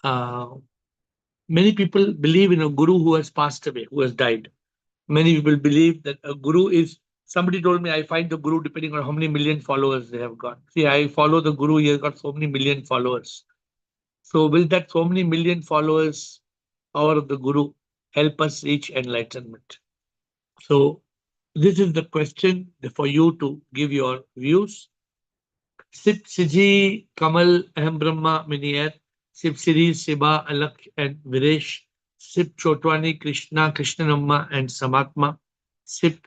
many people believe in a guru who has passed away, who has died. Many people believe that a guru is, somebody told me, I find the guru depending on how many million followers they have got. See, I follow the guru, he has got so many million followers. So will that so many million followers, power of the guru, help us reach enlightenment? So this is the question for you to give your views. Sip Siji, Kamal, Ahem Brahma, Minier, Sip Siri, Siba, Alak, and Viresh, Sip Chotwani, Krishna, Krishnanamma, and Samatma, Sip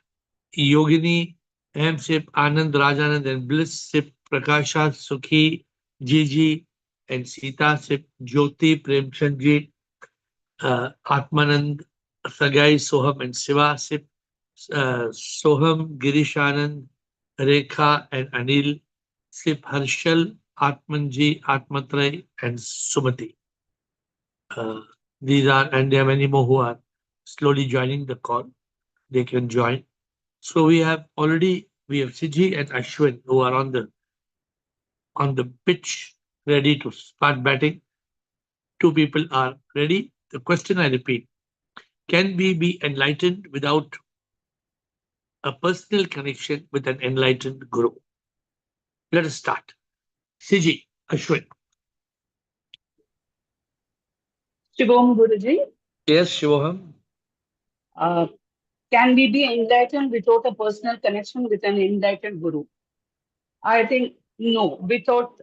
Yogini, Ahem Sip Anand, Rajanand, and Bliss, Sip Prakasha, Sukhi, Gigi, and Sita, Sip Jyoti, Premchandji, Atmanand, Sagai, Soham, and Shiva, Sip Soham, Girishanand, Rekha, and Anil, Sip Harshal, Atmanji, Atmatray, and Sumati. These are, and there are many more who are slowly joining the call. They can join. So we have Siji and Ashwin who are on the pitch, ready to start batting. Two people are ready. The question I repeat: can we be enlightened without a personal connection with an enlightened guru? Let us start. Siji, Ashwin. Shivam Guruji, Yes, Shivoham. uh, can we be enlightened without a personal connection with an enlightened Guru? I think no. Without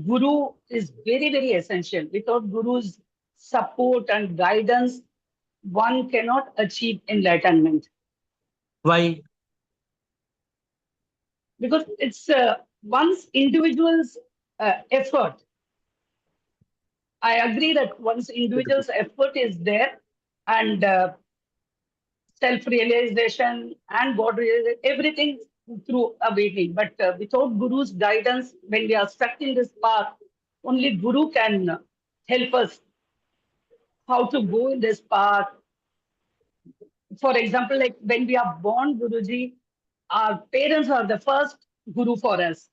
Guru is very, very essential. Without Guru's support and guidance, one cannot achieve enlightenment. Why? Because it's one's individual's effort. I agree that one's individual's effort is there, and self-realization and God realization, everything through awakening. But without Guru's guidance, when we are stuck in this path, only Guru can help us how to go in this path. For example, like when we are born, Guruji, our parents are the first Guru for us.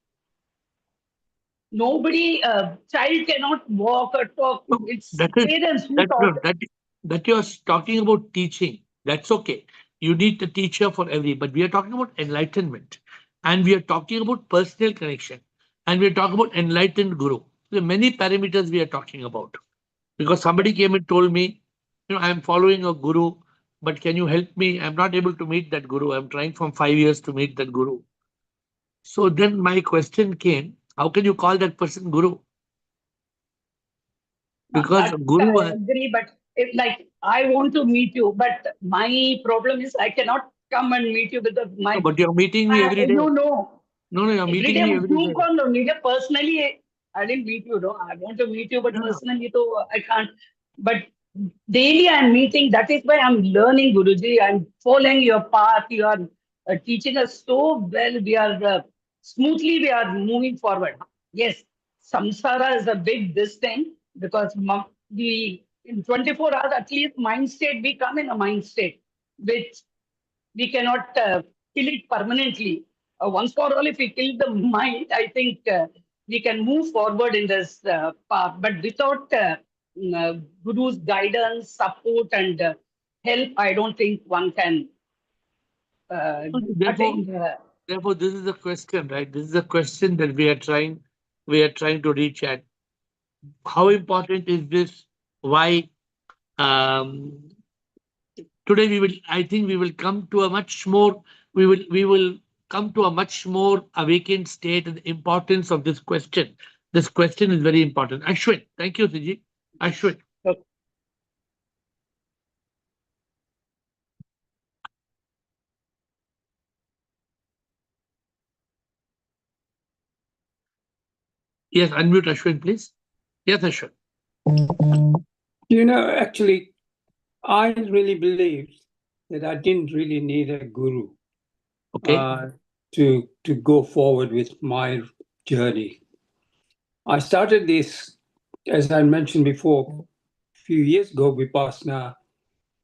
Nobody, child cannot walk or talk. No, It's that is parents who that taught. that you're talking about teaching. That's okay. You need a teacher for every, but we are talking about enlightenment, and we are talking about personal connection, and we are talking about enlightened guru. There are many parameters we are talking about. Because somebody came and told me, I'm following a guru, but can you help me? I'm not able to meet that guru. I'm trying from 5 years to meet that guru. So then my question came, how can you call that person guru? Because That guru, I agree, but like I want to meet you, but my problem is I cannot come and meet you because no, my but you're meeting me every day. no no No, you're every meeting day me on every Zoom day. call no need personally. I didn't meet you. No, I want to meet you, but Yeah. personally, though I can't. But daily I'm meeting. That is why I'm learning, Guruji. I'm following your path. You are teaching us so well. We are smoothly. We are moving forward. Yes, samsara is a big this thing because we in 24 hours at least mind state we come in a mind state which we cannot kill it permanently. Once for all, if we kill the mind, I think we can move forward in this path. But without Guru's guidance, support, and help, I don't think one can So Therefore, attain. therefore, this is the question, right? This is the question that we are trying to reach at. How important is this? Why? Um, Today I think we will come to a much more, we will come to a much more awakened state, and the importance of this question. This question is very important. Ashwin, thank you, Siji. Ashwin. Yes, unmute Ashwin, please. Yes, Ashwin. Actually, I really believed that I didn't really need a guru Okay. to go forward with my journey. I started this, as I mentioned before, a few years ago, Vipassana,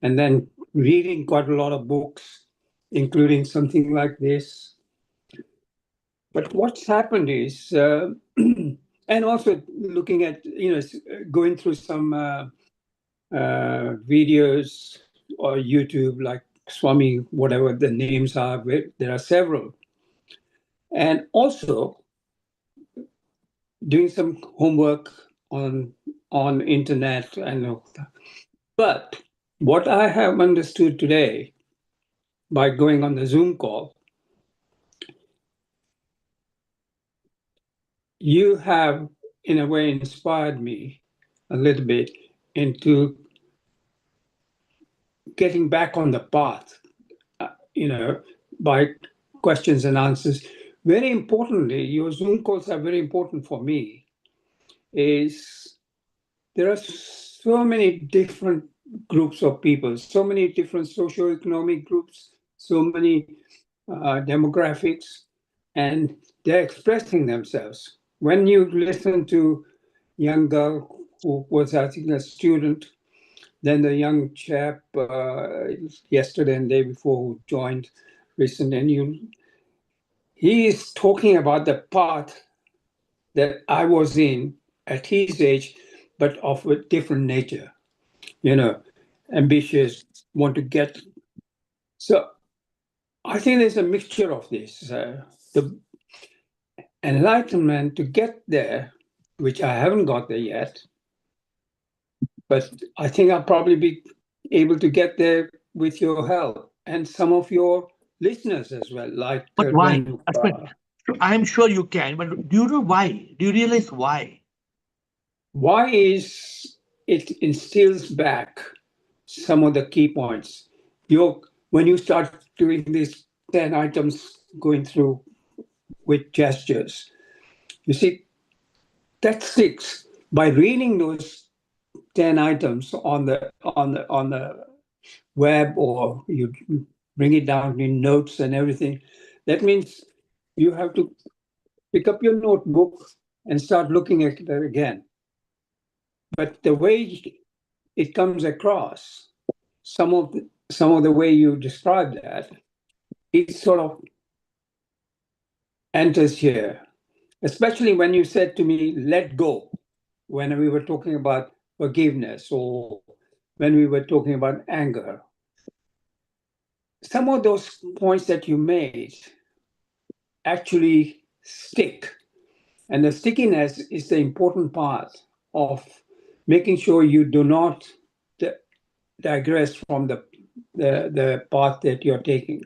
and then reading quite a lot of books, including something like this. But what's happened is, and And also looking at, going through some videos or YouTube, like Swami, whatever the names are, there are several. And also doing some homework on internet. But what I have understood today by going on the Zoom call, you have in a way inspired me a little bit into getting back on the path, by questions and answers. Very importantly, your Zoom calls are very important for me, is there are so many different groups of people, so many different socioeconomic groups, so many demographics, and they're expressing themselves. When you listen to young girl who was, I think, a student, then the young chap yesterday and day before who joined recently, and he is talking about the path that I was in at his age, but of a different nature, ambitious, want to get. So I think there's a mixture of this. The enlightenment to get there, which I haven't got there yet, but I think I'll probably be able to get there with your help and some of your listeners as well, like But why? Renu. I'm sure you can, but do you know why? Do you realize why? Why is it instills back some of the key points? When you start doing these 10 items going through with gestures, you see, that sticks. By reading those 10 items on the web, or you bring it down in notes and everything, that means you have to pick up your notebook and start looking at it again. But the way it comes across, some of the way you describe that, it sort of enters here. Especially when you said to me, let go, when we were talking about forgiveness, or when we were talking about anger. Some of those points that you made actually stick. And the stickiness is the important part of making sure you do not digress from the path that you're taking.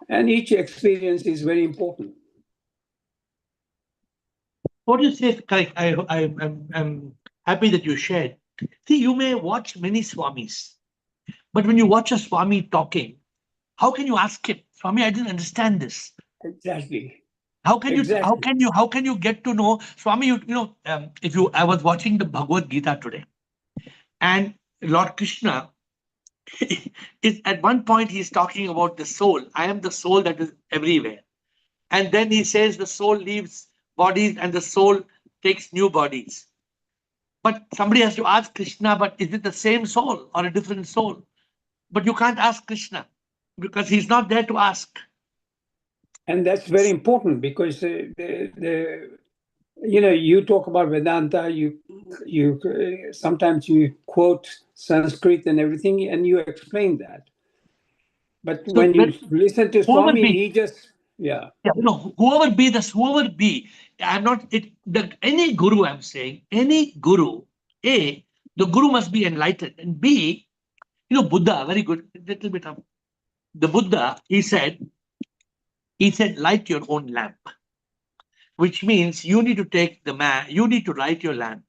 And each experience is very important. What you say is correct. I'm happy that you shared. See, you may watch many Swamis, but when you watch a Swami talking, how can you ask him, Swami, I didn't understand this. Exactly. How can Exactly. you get to know Swami? I was watching the Bhagavad Gita today, and Lord Krishna is at one point he's talking about the soul. I am the soul that is everywhere, and then he says the soul leaves bodies and the soul takes new bodies. But somebody has to ask Krishna, but is it the same soul or a different soul? But you can't ask Krishna because he's not there to ask. And that's very important, because you talk about Vedanta, you sometimes you quote Sanskrit and everything, and you explain that. But So when you listen to whoever Swami, be, he just, yeah. whoever be, I'm not any guru. I'm saying any guru. A, the guru must be enlightened, and B, Buddha, very good. Little bit of the Buddha. He said, light your own lamp, which means you need to take you need to light your lamp.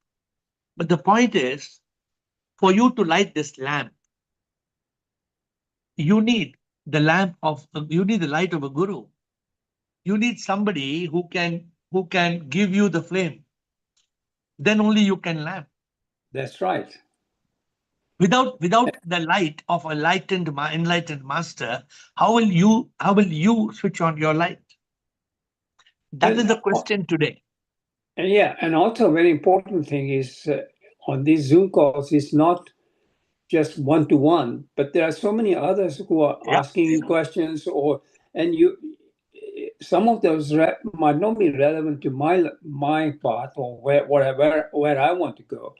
But the point is, for you to light this lamp, you need the light of a guru. You need somebody who can give you the flame. Then only you can lamp. That's right. Without the light of a enlightened master, how will you switch on your light? That is the question today. And also a very important thing is, on these Zoom calls, is not just one-to-one, but there are so many others who are asking you questions, and some of those might not be relevant to my path or where I want to go.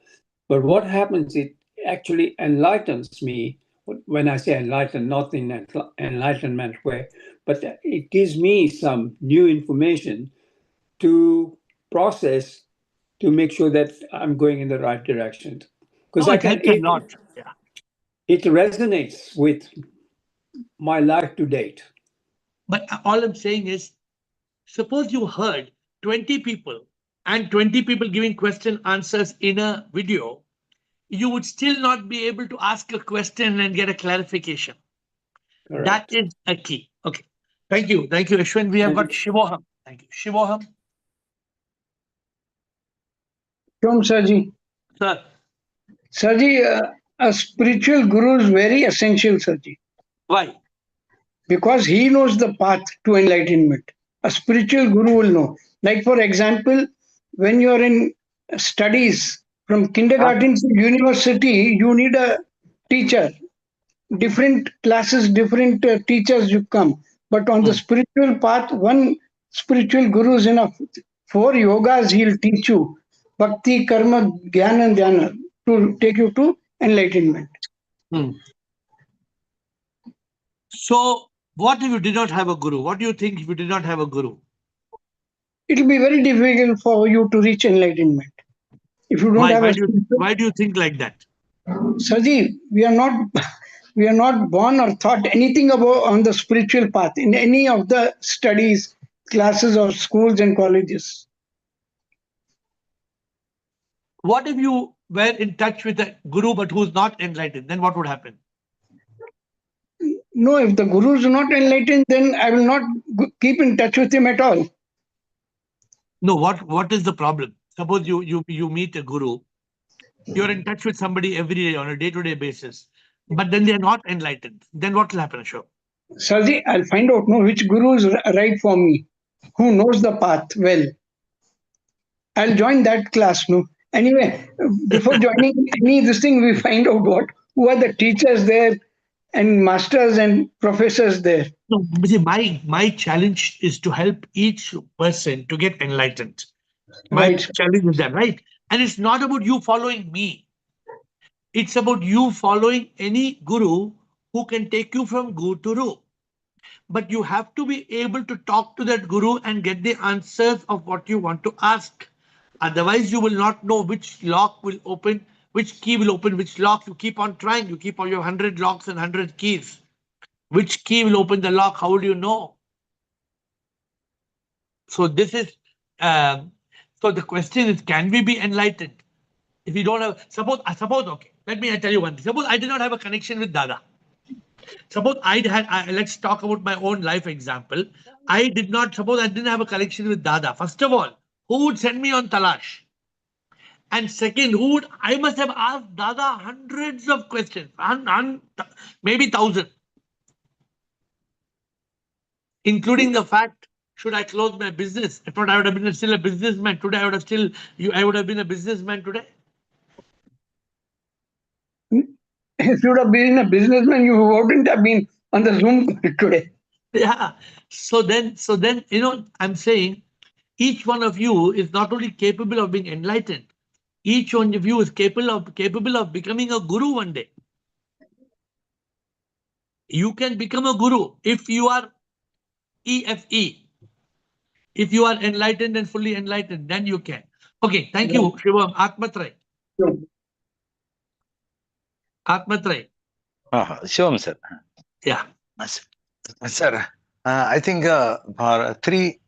But what happens, it actually enlightens me. When I say enlighten, not in an enlightenment way, but it gives me some new information to process to make sure that I'm going in the right direction. Because Oh, it helps a lot. Yeah. it resonates with my life to date. But all I'm saying is, suppose you heard 20 people and 20 people giving question answers in a video, you would still not be able to ask a question and get a clarification. That Correct. is a key. Okay. Thank you. Thank you, Ashwin. We have got Shivoham. Thank you. Shivoham. From Sarji. Sir. Sarji, a spiritual guru is very essential, Sarji, Why? because he knows the path to enlightenment. A spiritual guru will know. Like, for example, when you're in studies from kindergarten to university, you need a teacher. Different classes, different teachers you come. But on the spiritual path, one spiritual guru is enough. 4 yogas he'll teach you: bhakti, karma, jnana, and dhyana, to take you to enlightenment. So, what if you did not have a guru? What do you think if you did not have a guru? It will be very difficult for you to reach enlightenment if you don't Why? have Why do you think like that? Saji, we are not born or taught anything about on the spiritual path in any of the studies, classes, or schools and colleges. What if you were in touch with a guru but who's not enlightened? Then what would happen? No, if the guru is not enlightened, then I will not keep in touch with him at all. No, what is the problem? Suppose you meet a guru, you're in touch with somebody every day on a day-to-day basis, but then they're not enlightened. Then what will happen, Ashok? Saji, I'll find out which guru is right for me, who knows the path well. I'll join that class. No, anyway, before joining any this thing, we find out who are the teachers there and masters and professors there. No, see, my challenge is to help each person to get enlightened. My challenge is that, right? And it's not about you following me. It's about you following any guru who can take you from guru to ru. But you have to be able to talk to that guru and get the answers of what you want to ask. Otherwise, you will not know which lock will open, which key will open, which lock. You keep on trying. You keep on your 100 locks and 100 keys. Which key will open the lock? How would you know? So this is, so the question is, can we be enlightened? If you don't have, suppose, okay, let me tell you one thing. Suppose I did not have a connection with Dada. Suppose let's talk about my own life example. Suppose I didn't have a connection with Dada. First of all, who would send me on Talash? And second, I must have asked Dada hundreds of questions, maybe 1,000. Including the fact, should I close my business? If not, I would have been still a businessman today. I would have been a businessman today. If you would have been a businessman, you wouldn't have been on the Zoom today. Yeah. So then, I'm saying each one of you is not only capable of being enlightened, each one of you is capable of becoming a guru one day. You can become a guru if you are EFE. If you are enlightened and fully enlightened, then you can. Okay, thank you, Shivam. Atmatray. Atmatray. Shivam, sir. Yeah. Sir, I think for 3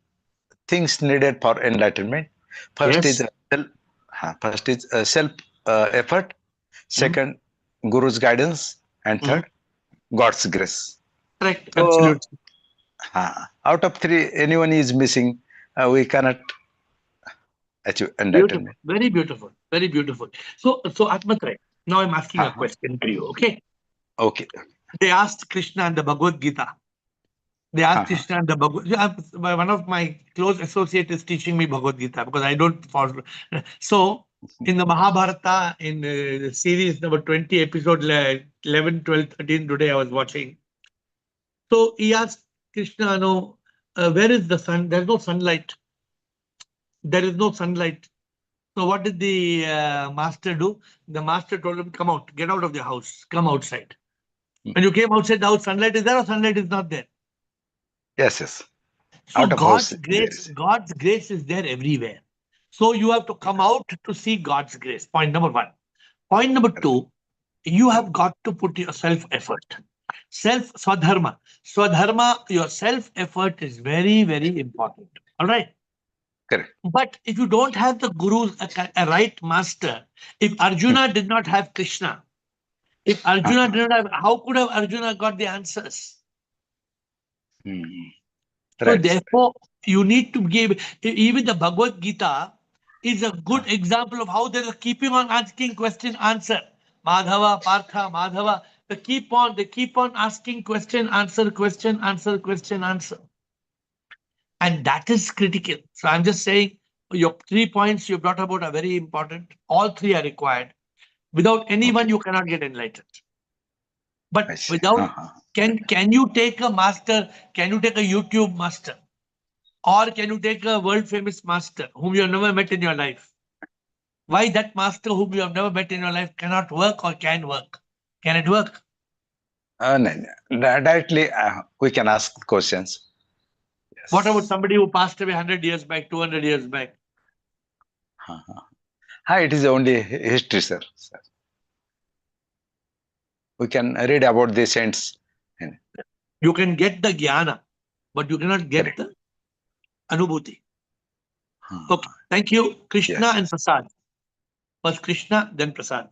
things needed for enlightenment. First is self effort. Second, Guru's guidance, and third, God's grace. Correct. So, absolutely. Out of 3, anyone is missing. We cannot achieve enlightenment. Beautiful. Very beautiful. Very beautiful. So Atmatray, now I'm asking a question to you. Okay. Okay. They asked Krishna in the Bhagavad Gita. They asked Krishna in the Bhagavad Gita. One of my close associates is teaching me Bhagavad Gita because I don't follow. So in the Mahabharata, in the series number 20, episode 11, 12, 13, today I was watching. So he asked Krishna, where is the sun? There's no sunlight. There is no sunlight. So what did the master do? The master told him, come out, get out of the house, come outside. When you came outside the house, sunlight is there or sunlight is not there? Yes, yes. So Out of house. God's grace is there everywhere. So you have to come out to see God's grace. Point number one. Point number two, you have got to put your self-effort. Swadharma. Swadharma, your self-effort is very, very important. All right. Correct. But if you don't have the guru, a right master, if Arjuna did not have Krishna, if Arjuna did not have, how could have Arjuna got the answers? So Right. therefore, you need to give, even the Bhagavad Gita is a good example of how they are keeping on asking question, answer. Madhava, Partha, Madhava, they keep on asking question, answer, question, answer, question, answer. And that is critical. So I'm just saying, your 3 points you brought about are very important. All three are required. Without anyone, you cannot get enlightened. I But see. without, can you take a master? Can you take a YouTube master? Or can you take a world famous master whom you have never met in your life? Why that master whom you have never met in your life cannot work or can work? Can it work? No. Directly, we can ask questions. Yes. What about somebody who passed away 100 years back, 200 years back? It is only history, sir. We can read about the saints. You can get the jnana, but you cannot get the anubhuti. Okay, thank you. Krishna and Prasad. First Krishna, then Prasad.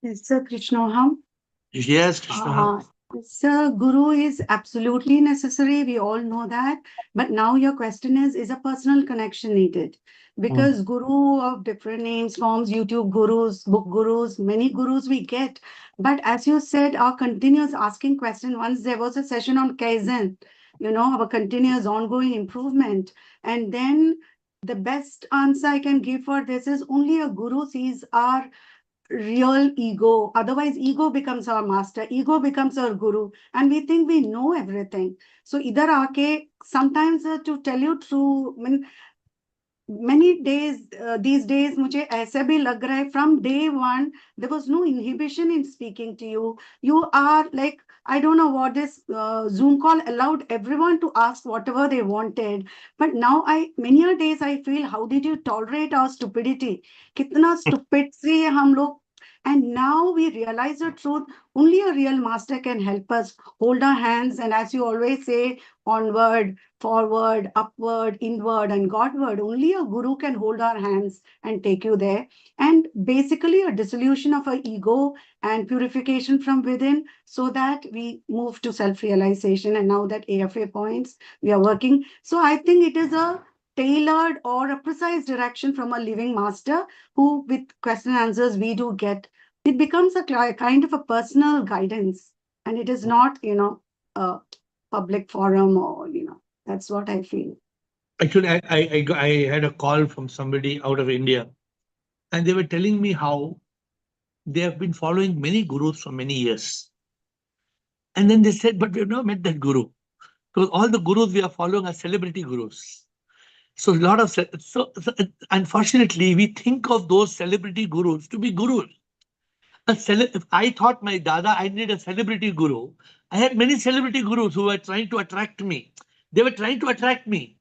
Yes, sir, Krishnaham. Yes, Krishna. Sir, Guru is absolutely necessary. We all know that. But now your question is a personal connection needed? Because Guru of different names, forms, YouTube gurus, book gurus, many gurus we get. But as you said, our continuous asking question, once there was a session on Kaizen, our continuous ongoing improvement. And then the best answer I can give for this is only a Guru sees our real ego. Otherwise, ego becomes our master, ego becomes our guru, and we think we know everything. So, idhar aake, sometimes to tell you true, I mean, many days, these days, मुझे ऐसे भी लग रहा है, from day one, there was no inhibition in speaking to you. You are like, I don't know what this Zoom call allowed everyone to ask whatever they wanted. But now many a days I feel, how did you tolerate our stupidity? कितना stupid से हम लोग. And now we realize the truth. Only a real master can help us hold our hands. And as you always say, onward, forward, upward, inward, and Godward. Only a guru can hold our hands and take you there. And basically, a dissolution of our ego and purification from within so that we move to self realization. And now that AFA points, we are working. So I think it is a tailored or a precise direction from a living master who, with question and answers, we do get. It becomes a kind of a personal guidance. And it is not, a public forum or, that's what I feel. Actually, I had a call from somebody out of India, and they were telling me how they have been following many gurus for many years. And then they said, but we've never met that guru. Because all the gurus we are following are celebrity gurus. So unfortunately, we think of those celebrity gurus to be gurus. If I thought my dada, I need a celebrity guru. I had many celebrity gurus who were trying to attract me. They were trying to attract me.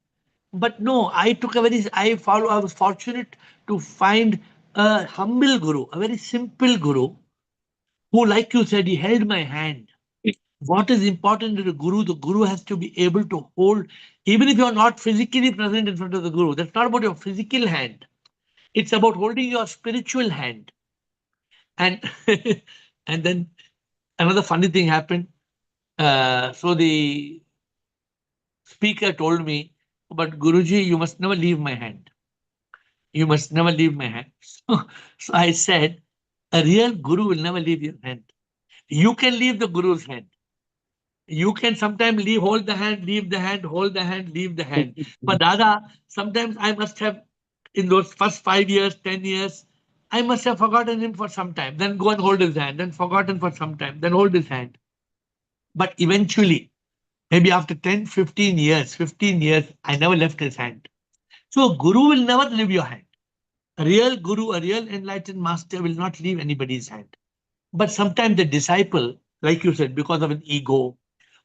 But no, I was fortunate to find a humble guru, a very simple guru, who, like you said, he held my hand. What is important to the guru has to be able to hold, even if you're not physically present in front of the guru. That's not about your physical hand. It's about holding your spiritual hand. And and then another funny thing happened. So the speaker told me, but Guruji, you must never leave my hand. You must never leave my hand. So I said, a real guru will never leave your hand. You can leave the guru's hand. You can sometimes hold the hand, leave the hand, hold the hand, leave the hand. But Dada, sometimes I must have, in those first 5 years, 10 years, I must have forgotten him for some time. Then go and hold his hand, then forgotten for some time, then hold his hand. But eventually, Maybe after 10, 15 years, I never left his hand. So a guru will never leave your hand. A real guru, a real enlightened master will not leave anybody's hand. But sometimes the disciple, like you said, because of an ego,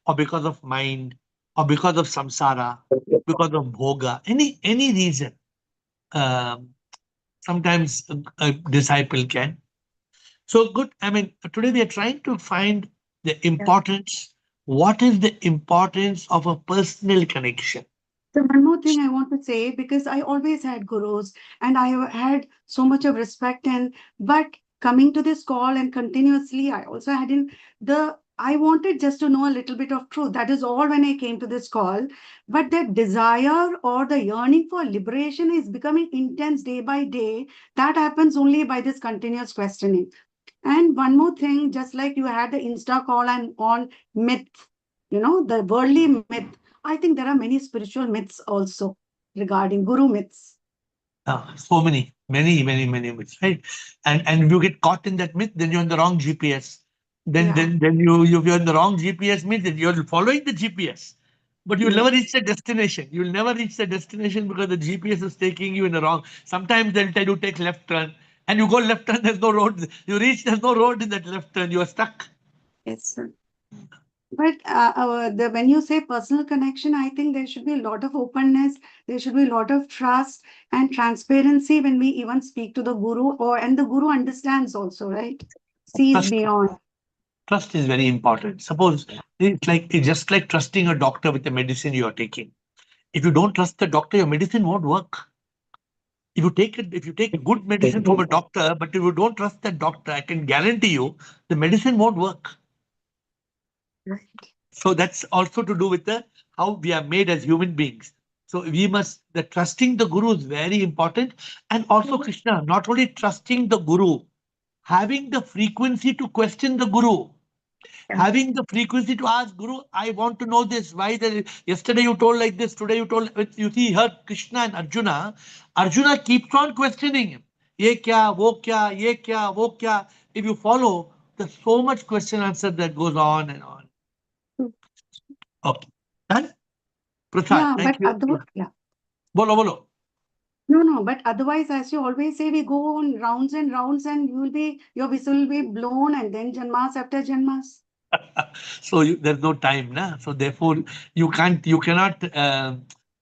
or because of mind, or because of samsara, because of bhoga, any reason, um, sometimes a disciple can. So good. I mean, today we are trying to find the importance. What is the importance of a personal connection? So one more thing I want to say, because I always had gurus and I have had so much of respect, and but coming to this call and continuously, I also had in the I wanted just to know a little bit of truth. That is all when I came to this call. But that desire or the yearning for liberation is becoming intense day by day. That happens only by this continuous questioning. And one more thing, just like you had the Insta call and on myth, the worldly myth. I think there are many spiritual myths also regarding guru myths. So many myths, right? And if you get caught in that myth, then you're in the wrong GPS. Then Yeah. then you if you're in the wrong GPS means that you're following the GPS, but you'll never reach the destination. You'll never reach the destination because the GPS is taking you in the wrong. Sometimes they'll tell you take left turn, and you go left turn. There's no road. You reach. There's no road in that left turn. You are stuck. Yes, sir. But when you say personal connection, I think there should be a lot of openness. There should be a lot of trust and transparency when we even speak to the guru, and the guru understands also, right? Sees Trust. beyond. Trust is very important. Suppose it's just like trusting a doctor with the medicine you are taking. If you don't trust the doctor, your medicine won't work. If you take good medicine from a doctor, but if you don't trust that doctor, I can guarantee you the medicine won't work. Right. So that's also to do with the how we are made as human beings. So the trusting the guru is very important. And also, Krishna, not only trusting the guru, having the frequency to question the guru. Having the frequency to ask Guru, I want to know this. Why yesterday you told like this, today you told. You see here, Krishna and Arjuna. Arjuna keeps on questioning him. Ye kya, wo kya, ye kya, wo kya. If you follow, there's so much question answer that goes on and on. Okay. Done? Prasad, Yeah, thank but you. yeah. Bolo, bolo. No, but otherwise, as you always say, we go on rounds and rounds, and your whistle will be blown, and then Janmas after Janmas. So there's no time, na. So therefore, you cannot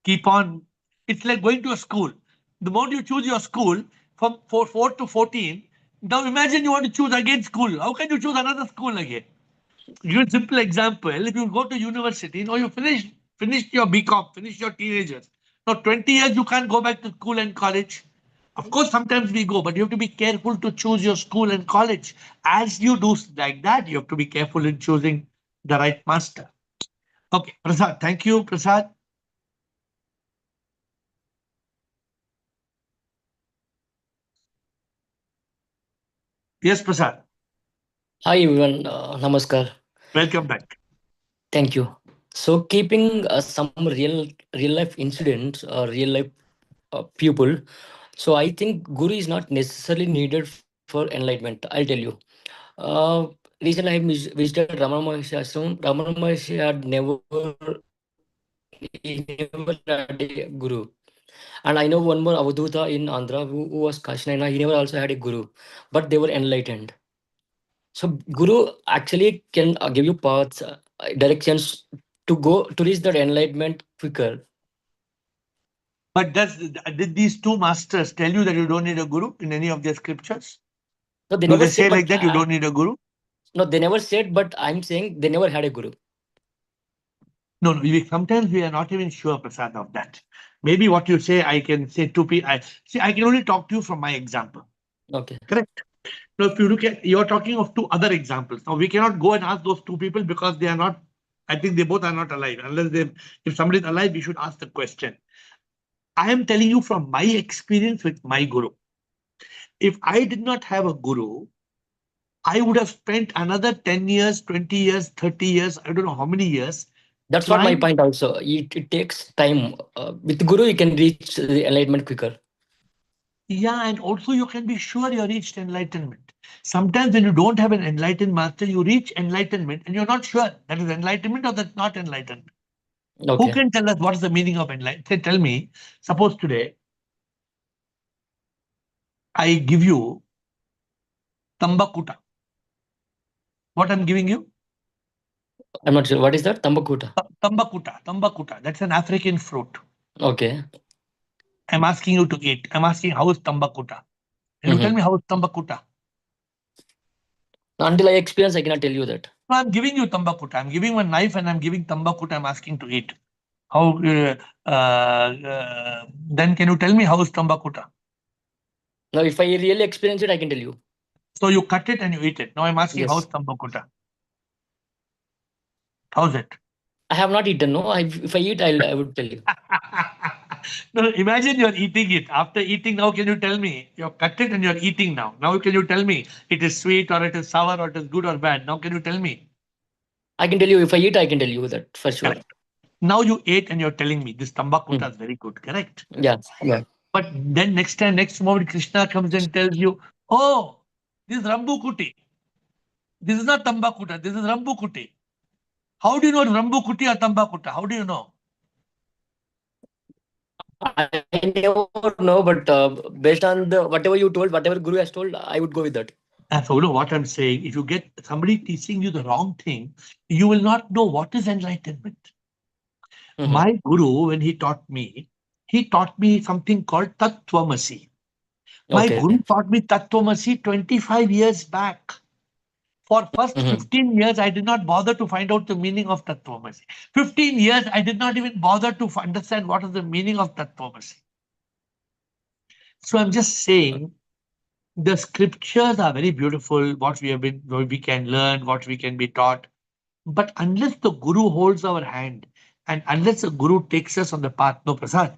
keep on. It's like going to a school. The moment you choose your school from 4 to 14, now imagine you want to choose again school. How can you choose another school again? Give you a simple example. If you go to university, you finished your BCom, finished your teenagers. Now 20 years you can't go back to school and college. Of course, sometimes we go, but you have to be careful to choose your school and college. As you do like that, you have to be careful in choosing the right master. Okay, Prasad. Thank you, Prasad. Yes, Prasad. Hi everyone, Namaskar. Welcome back. Thank you. So keeping some real life incidents or real life people. So I think Guru is not necessarily needed for enlightenment. I'll tell you. Uh, Recently I visited Ramana Maharshi Ashram. Ramana Maharshi had he never had a guru. And I know one more Avadhuta in Andhra who was Kashinayana. He never also had a guru, but they were enlightened. So Guru actually can give you paths, directions to go to reach that enlightenment quicker. But did these two masters tell you that you don't need a guru in any of their scriptures? No, they Do never they said, say like but that you don't need a guru? no, they never said, but I'm saying they never had a guru. No, sometimes we are not even sure, Prasad, of that. Maybe what you say, I can say to people. I can only talk to you from my example. Okay. Correct. Now, if you look at, you're talking of two other examples. Now, we cannot go and ask those two people because they are not, I think they both are not alive. If somebody is alive, we should ask the question. I am telling you from my experience with my guru. If I did not have a guru, I would have spent another 10 years, 20 years, 30 years, I don't know how many years, That's what my trying. point also. It takes time. With Guru, you can reach the enlightenment quicker. Yeah, and also you can be sure you reached enlightenment. Sometimes when you don't have an enlightened master, you reach enlightenment and you're not sure that is enlightenment or that's not enlightenment. Who Okay. can tell us what is the meaning of enlightenment? Say, tell me, suppose today I give you tambakuta. What I'm giving you? I'm not sure. What is that? Tambakuta. Tambakuta. That's an African fruit. Okay. I'm asking you to eat. I'm asking, how is tambakuta? Can you tell me how is tambakuta? Until I experience, I cannot tell you that. No, I'm giving you tambakuta. I'm giving one knife and I'm giving tambakuta. I'm asking to eat. How? Then can you tell me how is tambakuta? Now, if I really experience it, I can tell you. So you cut it and you eat it. Now I'm asking, how is Yes. tambakuta? How's it? I have not eaten. No, if I eat, I would tell you. No, imagine you're eating it. After eating, now can you tell me? You've cut it and you're eating now. Now can you tell me it is sweet or it is sour or it is good or bad? Now can you tell me? I can tell you. If I eat, I can tell you that for sure. Correct. Now you ate and you're telling me this tambakuta is very good, correct? Yeah. Yeah. But then next time, next moment, Krishna comes and tells you, oh, this is Rambukuti. This is not tambakuta, this is Rambukuti. How do you know Rambukuti or tambakuta? How do you know? I never know, but based on the whatever you told, whatever Guru has told, I would go with that. And so, you know what I'm saying? If you get somebody teaching you the wrong thing, you will not know what is enlightenment. My Guru, when he taught me something called Tattvamasi. My Okay. Guru taught me Tattvamasi 25 years back. For first 15 years, I did not bother to find out the meaning of Tattvamasi. 15 years, I did not even bother to understand what is the meaning of Tattvamasi. So I'm just saying, the scriptures are very beautiful, what we can learn, what we can be taught. But unless the Guru holds our hand and unless the Guru takes us on the path, no Prasad,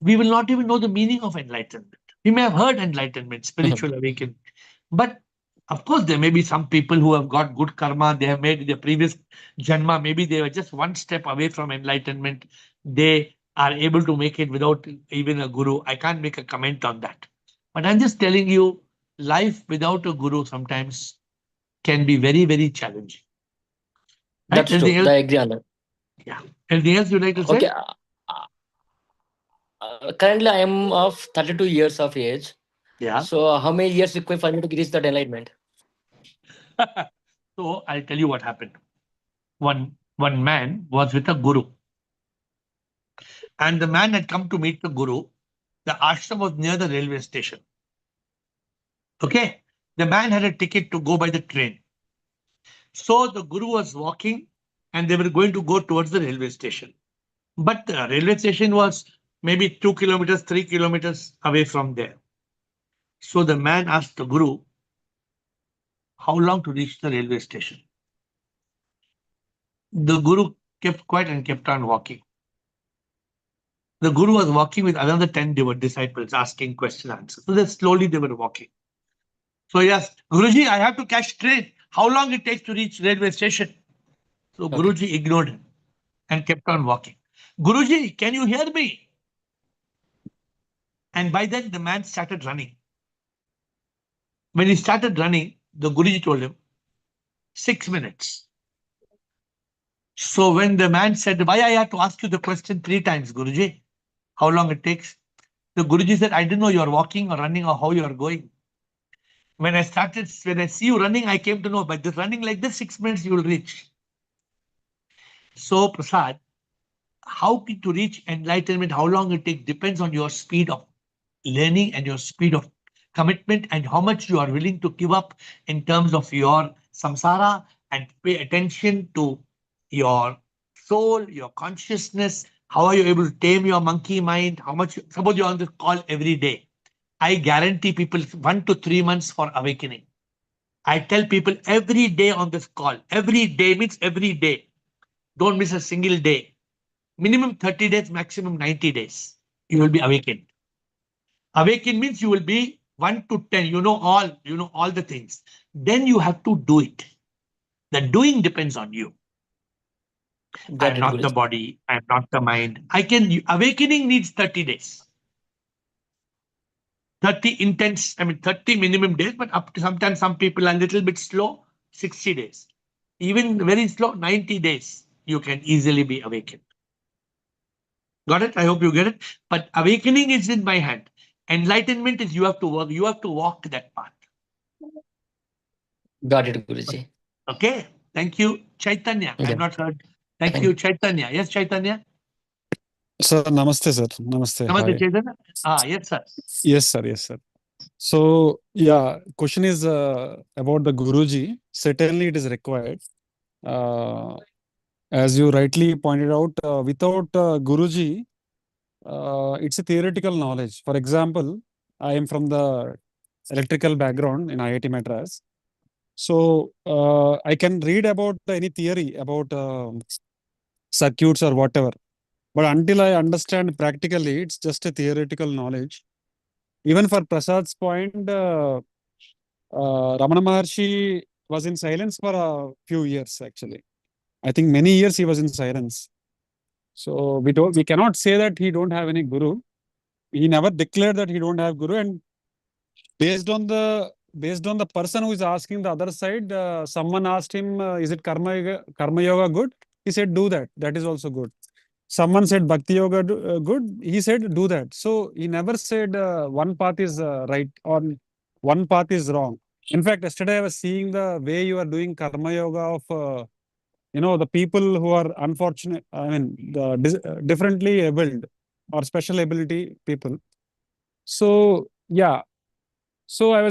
we will not even know the meaning of enlightenment. We may have heard enlightenment, spiritual awakening, but of course, there may be some people who have got good karma, they have made their previous janma, maybe they were just one step away from enlightenment. They are able to make it without even a guru. I can't make a comment on that. But I'm just telling you, life without a guru sometimes can be very, very challenging. Right? That's true. Anything else? I agree on that. Yeah. Anything else you'd like to say? Okay. Currently, I am of 32 years of age. Yeah. So, how many years required for me to reach that enlightenment? So I'll tell you what happened. One man was with a guru. And the man had come to meet the guru. The ashram was near the railway station. Okay. The man had a ticket to go by the train. So the guru was walking and they were going to go towards the railway station. But the railway station was maybe 2 kilometers, 3 kilometers away from there. So the man asked the guru, how long to reach the railway station? The guru kept quiet and kept on walking. The guru was walking with another 10 disciples asking question answers. So slowly they were walking. So he asked, Guruji, I have to catch train. How long it takes to reach railway station? So Okay. Guruji ignored him and kept on walking. Guruji, can you hear me? And by then the man started running. When he started running, the Guruji told him, 6 minutes. So when the man said, why I have to ask you the question 3 times, Guruji? How long it takes? The Guruji said, I didn't know you are walking or running or how you are going. When I see you running, I came to know, by this running like this, 6 minutes you will reach. So Prasad, how to reach enlightenment, how long it takes depends on your speed of learning and your speed of commitment and how much you are willing to give up in terms of your samsara and pay attention to your soul, your consciousness. How are you able to tame your monkey mind? How much, suppose you're on this call every day. I guarantee people 1 to 3 months for awakening. I tell people every day on this call, every day means every day. Don't miss a single day. Minimum 30 days, maximum 90 days. You will be awakened. Awaken means you will be 1 to 10. You know all the things. Then you have to do it. The doing depends on you. Got I'm it, not the Guruji. body. I'm not the mind. Awakening needs 30 days. 30 intense, 30 minimum days, but up to sometimes some people are a little bit slow, 60 days. Even very slow, 90 days, you can easily be awakened. Got it? I hope you get it. But awakening is in my hand. Enlightenment is you have to work, you have to walk that path. Got it, Guruji. Okay. Thank you, Chaitanya. I have Yeah. not heard. Thank you, Chaitanya. Yes, Chaitanya. Sir, namaste, sir. Namaste. Namaste, Hi. Chaitanya. Yes, sir. Yes, sir. Yes, sir. So, yeah, question is about the Guruji. Certainly, it is required. As you rightly pointed out, without Guruji, it's a theoretical knowledge. For example, I am from the electrical background in IIT Madras. So, I can read about any theory about circuits or whatever. But until I understand practically, it's just a theoretical knowledge. Even for Prasad's point, Ramana Maharshi was in silence for a few years, actually. I think many years he was in silence. So we cannot say that he don't have any guru. He never declared that he don't have guru. And based on the person who is asking the other side, someone asked him, is it karma yoga good? He said, do that. That is also good. Someone said bhakti yoga good. He said, do that. So he never said one path is right or one path is wrong. In fact, yesterday I was seeing the way you are doing karma yoga of, the people who are unfortunate, the differently abled or special ability people. So, yeah. So I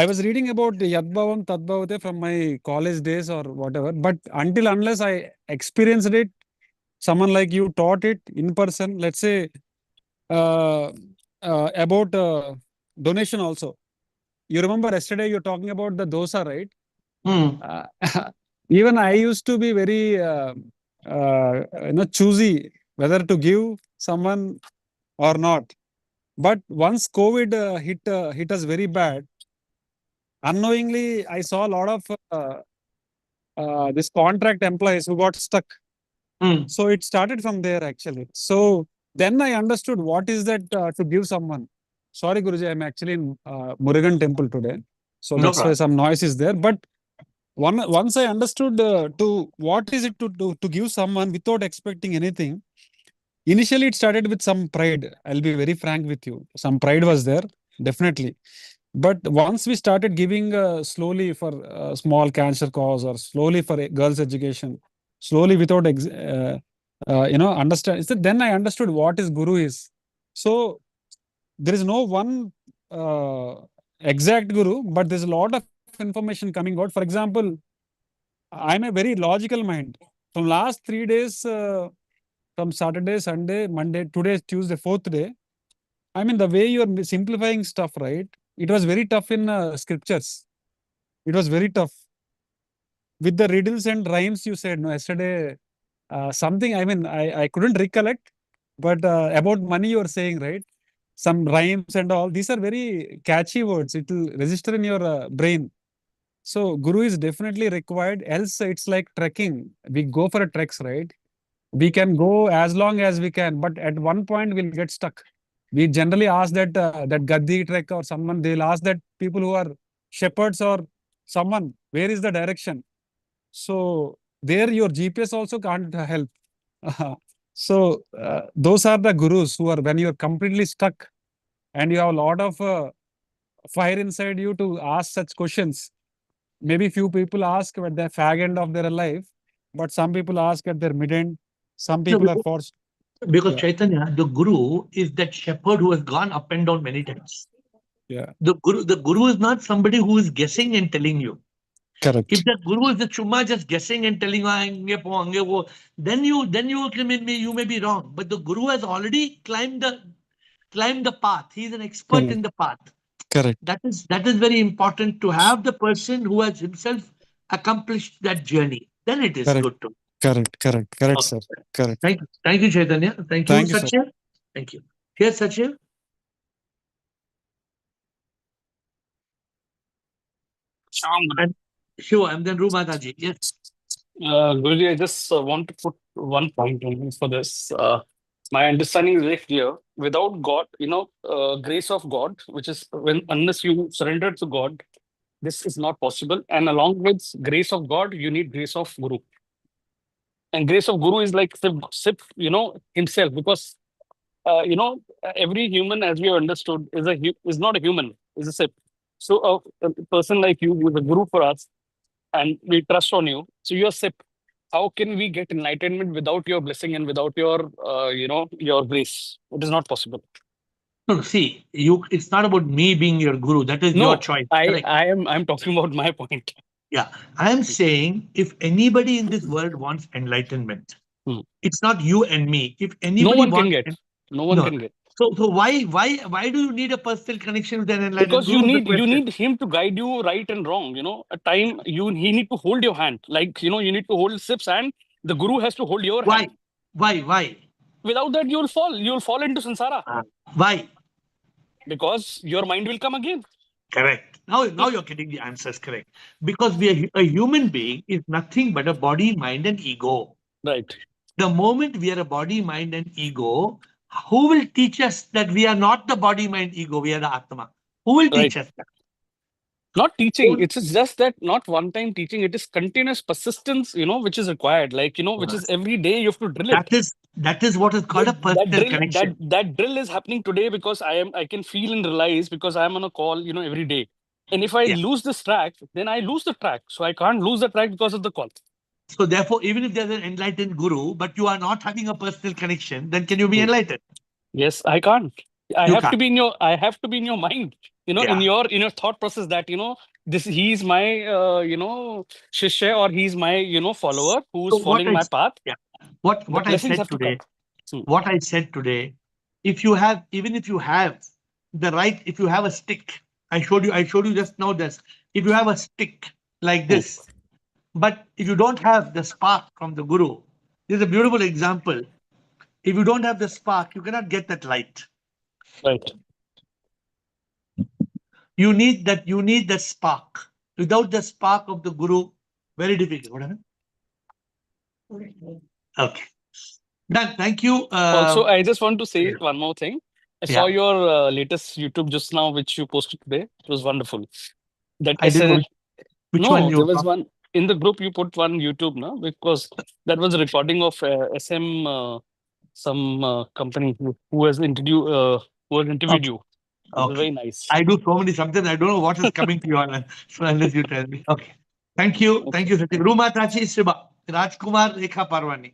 was reading about Yadbhavam Tadbhavate from my college days or whatever, but unless I experienced it, someone like you taught it in person, let's say about donation also. You remember yesterday you're talking about the dosa, right? Even I used to be very choosy whether to give someone or not. But once COVID hit us very bad, unknowingly I saw a lot of this contract employees who got stuck. So it started from there actually. So then I understood what is that to give someone. Sorry, Guruji, I'm actually in Murugan temple today. So No that's why problem. some noise is there. But once I understood to what is it to give someone without expecting anything. Initially, it started with some pride. I'll be very frank with you. Some pride was there, definitely. But once we started giving slowly for small cancer cause or slowly for girls' education, slowly without understand. Then I understood what is Guru is. So there is no one exact Guru, but there's a lot of information coming out. For example, I'm a very logical mind. From last 3 days, from Saturday, Sunday, Monday, today is Tuesday, 4th day. I mean, the way you are simplifying stuff, right? It was very tough in scriptures. It was very tough. With the riddles and rhymes, you said, no, yesterday, something, I couldn't recollect, but about money you were saying, right? Some rhymes and all. These are very catchy words. It will register in your brain. So, Guru is definitely required. Else, it's like trekking. We go for a treks, right? We can go as long as we can, but at one point we'll get stuck. We generally ask that Gaddi trek or someone, they'll ask that people who are shepherds or someone, where is the direction? So there your GPS also can't help. So those are the gurus who are, when you're completely stuck and you have a lot of fire inside you to ask such questions. Maybe few people ask at the fag end of their life, but some people ask at their mid end. Some people are forced. Because Yeah. Chaitanya, the Guru is that shepherd who has gone up and down many times. Yeah. The Guru is not somebody who is guessing and telling you. Correct. If the Guru is the chumma just guessing and telling you, then you may be wrong. But the Guru has already climbed the path. He is an expert Correct. in the path. Correct. That is very important to have the person who has himself accomplished that journey. Then it is Correct. good to. Correct, Okay. sir. Correct. Thank you, Chaitanya. Thank you, Thank you, sir. Satya. Thank you. Here, Satya. And Shiva, and then Rumataji. Yes. Guruji, I just want to put one point on for this. My understanding is very clear. Without God, grace of God, which is unless you surrender to God, this is not possible. And along with grace of God, you need grace of Guru. And grace of Guru is like sip, himself, because every human, as we have understood, is not a human, is a sip. So a person like you is a Guru for us, and we trust on you. So you're sip. How can we get enlightenment without your blessing and without your, your grace? It is not possible. No, see, it's not about me being your guru. That is your No, choice. I, Correct. I am, I'm talking about my point. Yeah. I'm saying if anybody in this world wants enlightenment, Hmm. it's not you and me. If No anybody one can wants, get. No one no. can get. So why do you need a personal connection with an enlightened Because guru? you need him to guide you right and wrong. A time he need to hold your hand. Like, you need to hold Sip's hand. The Guru has to hold your Why? hand. Why? Without that, you'll fall. You'll fall into samsara. Why? Because your mind will come again. Correct. Now you're getting the answers correct. Because a human being is nothing but a body, mind, and ego. Right. The moment we are a body, mind, and ego, who will teach us that we are not the body, mind, ego, we are the Atma? Who will teach us that? Not teaching. It's just that not one-time teaching. It is continuous persistence, which is required. Like, which is every day you have to drill it. That is what is called a personal connection. That drill is happening today because I can feel and realize because I am on a call, every day. And if I lose this track, then I lose the track. So I can't lose the track because of the call. So therefore, even if there's an enlightened guru, but you are not having a personal connection, then can you be enlightened? Yes, I can't. I You have can't. to be in your mind, in your thought process that, he's my, shishya, or he's my, follower who's So following my path. Yeah. The What I blessings said have to come. today, what I said today, if you have a stick, I showed you just now this. If you have a stick like this, but if you don't have the spark from the guru, this is a beautiful example. If you don't have the spark, you cannot get that light. Right. You need that spark. Without the spark of the guru, very difficult. What happened? Okay. Done. Thank you. Also, I just want to say one more thing. I saw Yeah. your latest YouTube just now, which you posted today. It was wonderful. That I didn't watch. Which one there you was one in the group. You put one YouTube, no? Because that was a recording of SM, some company who has interviewed you. It was very nice. I do so many sometimes I don't know what is coming to you unless you tell me. Okay. Thank you. Thank you, Sati. Ruma Tachi Siba. Rajkumar Rekha Parwani.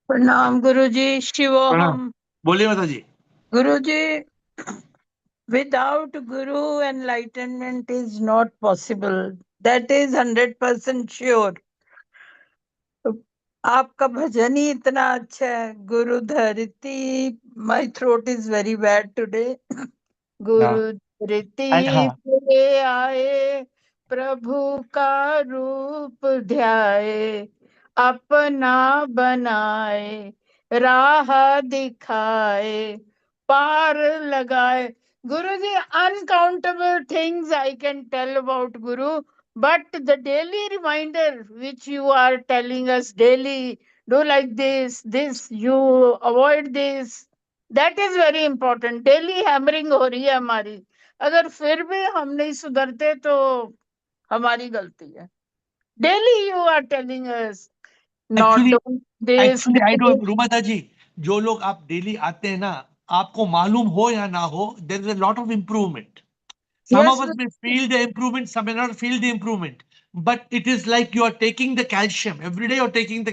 Pranam Guruji, Shivoham. Boliye Mataji. Guruji, without Guru, enlightenment is not possible. That is 100% sure. आपका भजन ही इतना अच्छा है गुरु धरती my throat is very bad today गुरु धरती पे आए प्रभु का रूप ध्याए अपना बनाए राह दिखाए पार लगाए Guru ji uncountable things I can tell about guru but the daily reminder which you are telling us daily, do like this, you avoid this, that is very important. Daily hammering हो रही है हमारी. अगर फिर भी हम नहीं सुधरते तो हमारी गलती है. Daily you are telling us not doing this. Actually, I don't, Rumata ji, जो लोग आप डेली आते हैं ना, आपको मालूम हो या ना हो, there is a lot of improvement. Some of us may feel the improvement, some may not feel the improvement. But it is like you are taking the calcium. Every day you're taking the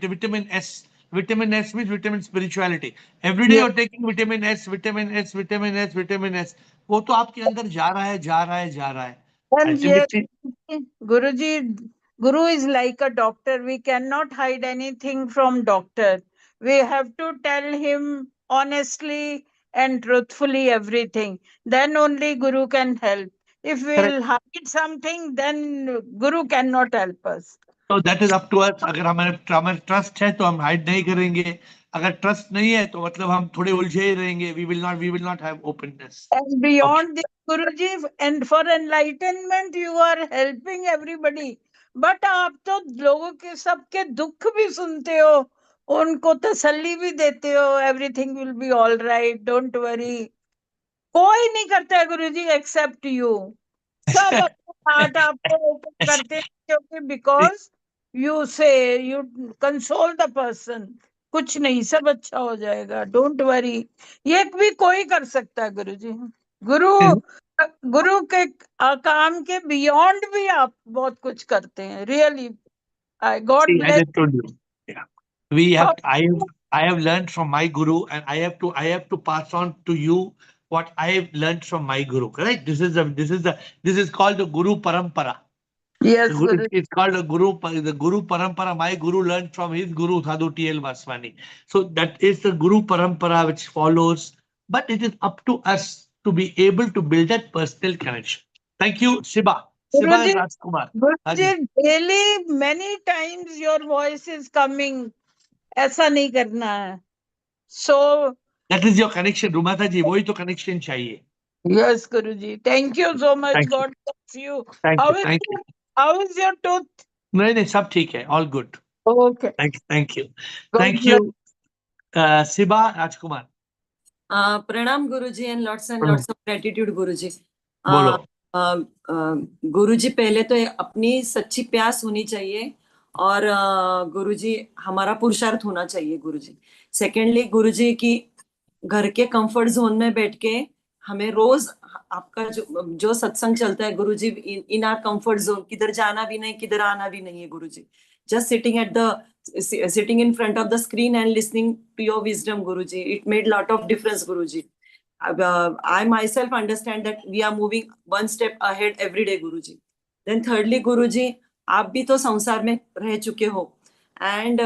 vitamin S. Vitamin S means vitamin spirituality. Every day you're taking vitamin S, vitamin S, vitamin S, vitamin S. वो तो आपके अंदर जा रहा है. And yes, Guruji, Guru is like a doctor. We cannot hide anything from doctor. We have to tell him honestly and truthfully everything. Then only Guru can help. If we'll hide something, then Guru cannot help us. So that is up to us. अगर हमारे trust है तो हम hide नहीं करेंगे. अगर trust नहीं है तो मतलब हम थोड़े उलझे ही रहेंगे. We will not have openness. And beyond this, Guruji, and for enlightenment, you are helping everybody. But आप तो लोगों के सबके दुख भी सुनते हो, उनको तसल्ली भी देते हो, everything will be all right, don't worry. कोई नहीं करता है गुरुजी एक्सेप्ट यू। सब अपना हार्ट आपको ओपन करते हैं, क्योंकि बिकॉज यू से यू कंसोल द पर्सन। कुछ नहीं, सब अच्छा हो जाएगा, डोंट वरी। ये भी कोई कर सकता है गुरुजी। गुरु गुरु के काम के बियॉन्ड भी आप बहुत कुछ करते हैं, really. I God See, as bless. I told you, yeah, I have learned from my guru, and I have to pass on to you what I have learned from my guru. Correct? This is called the guru parampara. Yes Guru. It's called the guru parampara. My guru learned from his guru Sadhu T.L. Vaswani. So that is the guru parampara which follows. But it is up to us to be able to build that personal connection. Thank you, Shiba. Shiba and Guruji, Rajkumar. Guruji Haji. Daily many times your voice is coming, ऐसा नहीं करना है। सो That is your connection, Rumata ji. वही तो connection चाहिए. Yes Guruji, thank you so much, Thank you. God bless you. Thank how you. Thank you. Is your tooth? नहीं सब ठीक है. All good. Okay, Thank you. God Thank bless. you, Shiba, Rajkumar. Pranam Guruji and lots of gratitude Guruji. बोलो. गुरुजी पहले तो अपनी सच्ची प्यास होनी चाहिए, और गुरुजी हमारा पुरुषार्थ होना चाहिए गुरुजी। सेकेंडली गुरुजी की घर के कंफर्ट जोन में बैठ के हमें रोज आपका जो सत्संग चलता है गुरुजी, इन आर कंफर्ट जोन, किधर जाना भी नहीं, किधर आना भी नहीं है गुरुजी। just sitting in front of the screen and listening to your wisdom guruji, it made lot of difference guruji. I myself understand that we are moving one step ahead every day guruji. Then thirdly guruji, आप भी तो संसार में रह चुके हो, and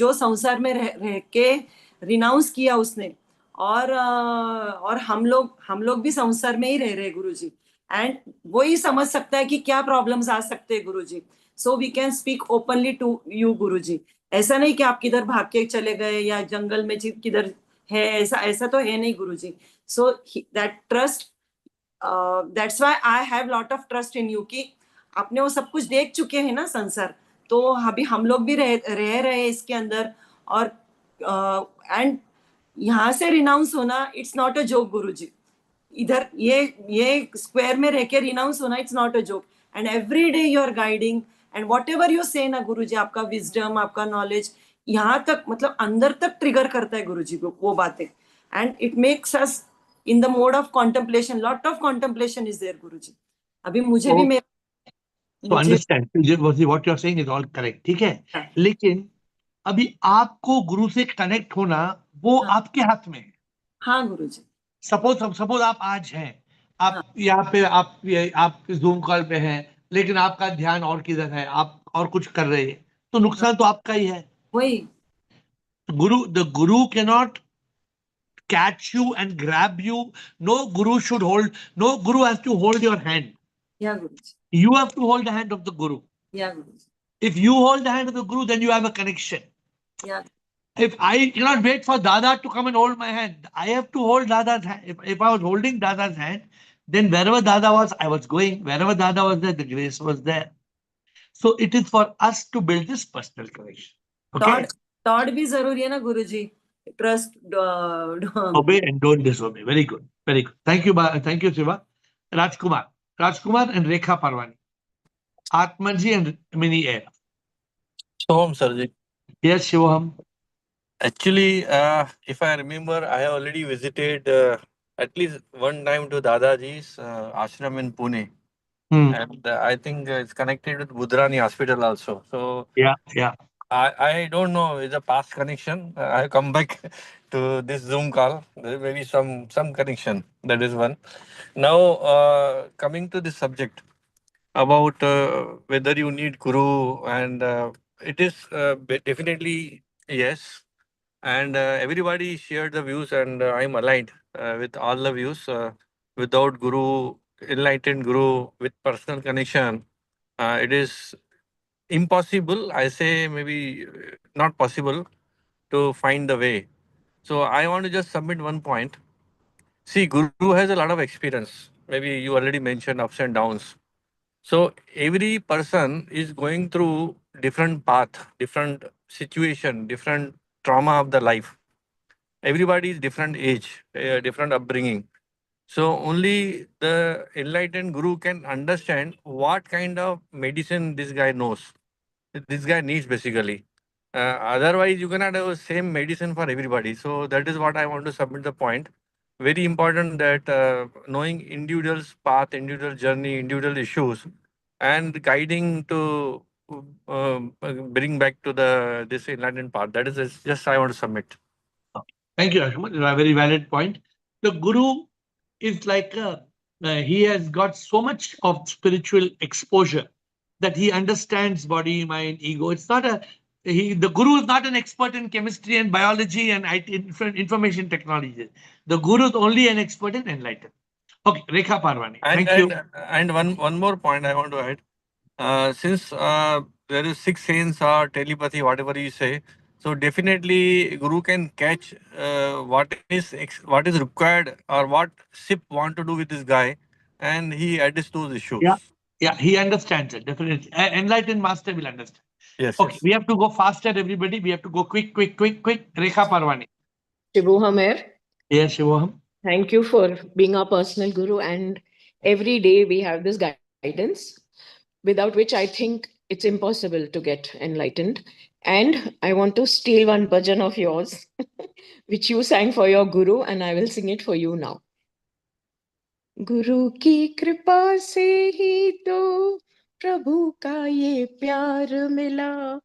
जो संसार में रह के रिनाउंस किया उसने, और हम लोग भी संसार में ही रह रहे गुरुजी, एंड वो ही समझ सकता है कि क्या प्रॉब्लम्स आ सकते हैं Guruji. So we can speak openly to you Guruji. ऐसा नहीं कि आप किधर भाग के चले गए या जंगल में किधर है, ऐसा तो है नहीं Guruji. So that trust, that's why I have lot of trust in you, कि आपने वो सब कुछ देख चुके हैं ना संसार, तो अभी हम लोग भी रह रहे हैं इसके अंदर। और एंड यहाँ से रिनाउंस होना, it's not a joke guruji. इधर ये स्क्वायर में रह के रिनाउंस होना, it's not a joke. And every day you are guiding, and whatever you say ना गुरुजी, आपका विजडम, आपका नॉलेज यहाँ तक, मतलब अंदर तक ट्रिगर करता है गुरुजी को वो बातें, and it makes us in the mode of contemplation. Lot of contemplation is there Guruji. अभी मुझे भी So understand, what you are saying is all correct. ठीक है, लेकिन अभी आपको गुरु से कनेक्ट होना वो आपके हाथ में है। हाँ गुरुजी। सपोज आप आज हैं, आप यहाँ पे आप जूम कॉल पे हैं, लेकिन आपका ध्यान और किधर है, आप और कुछ कर रहे हैं, तो नुकसान तो आपका ही है। वही the Guru cannot catch you and grab you. No guru has to hold your hand. या गुरुजी, You have to hold the hand of the guru. या गुरुजी, If you hold the hand of the guru, then you have a connection. या If I cannot wait for Dada to come and hold my hand, I have to hold Dada's hand. If I was holding Dada's hand, then wherever Dada was, I was going. Wherever Dada was there, the grace was there. So it is for us to build this personal connection. Okay? Thought भी जरूरी है ना Guruji. Trust, Obey and don't disobey. Very good. Very good. Thank you, Shiva. Rajkumar and Rekha Parwani. Atmanji and Mini AiR. Soham Sarji. Yes, Shivam. Actually, if I remember, I have already visited at least one time to Dadaji's ashram in Pune. And I think it's connected with Budrani Hospital also. So Yeah. I don't know, it's a past connection. I come back to this Zoom call. There may be some connection. That is one. Now, coming to this subject about whether you need guru, and it is definitely yes. And everybody shared the views, and I'm aligned with all the views. Without guru, enlightened guru with personal connection, it is impossible. I say maybe not possible to find the way. So I want to just submit one point. See, guru has a lot of experience. Maybe you already mentioned ups and downs. So every person is going through different path, different situation, different trauma of the life. Everybody is different age, different upbringing. So only the enlightened guru can understand what kind of medicine this guy knows. This guy needs basically. Otherwise, you cannot have the same medicine for everybody. So that is what I want to submit the point. Very important that knowing individual's path, individual journey, individual issues, and guiding to bring back to the this enlightened path. That is just I want to submit. Thank you, Ashman. A very valid point. The guru is like he has got so much of spiritual exposure that he understands body, mind, ego. It's not a the guru is not an expert in chemistry and biology and IT, information technology. The guru is only an expert in enlightenment. Okay, Rekha Parwani. Thank you. And one more point I want to add. Since there is six sense or telepathy, whatever you say, so definitely Guru can catch what is required or what SIP want to do with this guy, and he address those issues. Yeah, he understands it definitely. Enlightened master will understand. Yes. Okay, we have to go faster, everybody. We have to go quick. Rekha Parwani. Shivoham AiR. Yes, Shivoham. Thank you for being our personal guru. And every day we have this guidance, without which I think it's impossible to get enlightened. And I want to steal one bhajan of yours, which you sang for your guru, and I will sing it for you now. गुरु की कृपा से ही तो प्रभु का ये प्यार मिला,